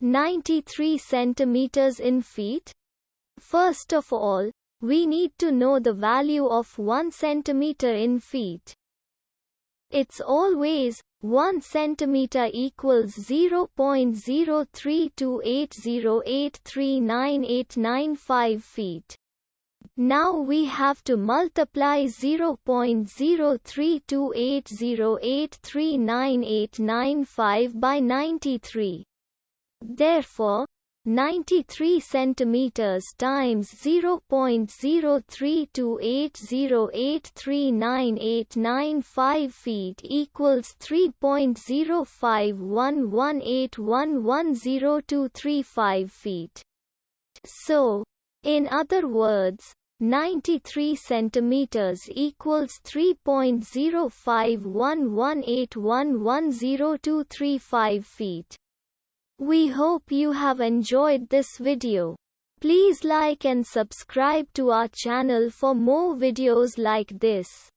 93 centimeters in feet? First of all, we need to know the value of 1 centimeter in feet. It's always 1 centimeter equals 0.03280839895 feet. Now we have to multiply 0.03280839895 by 93. Therefore, 93 centimeters times 0.03280839895 feet equals 3.0511811035 feet. So, in other words, 93 centimeters equals 3.0511811035 feet. We hope you have enjoyed this video. Please like and subscribe to our channel for more videos like this.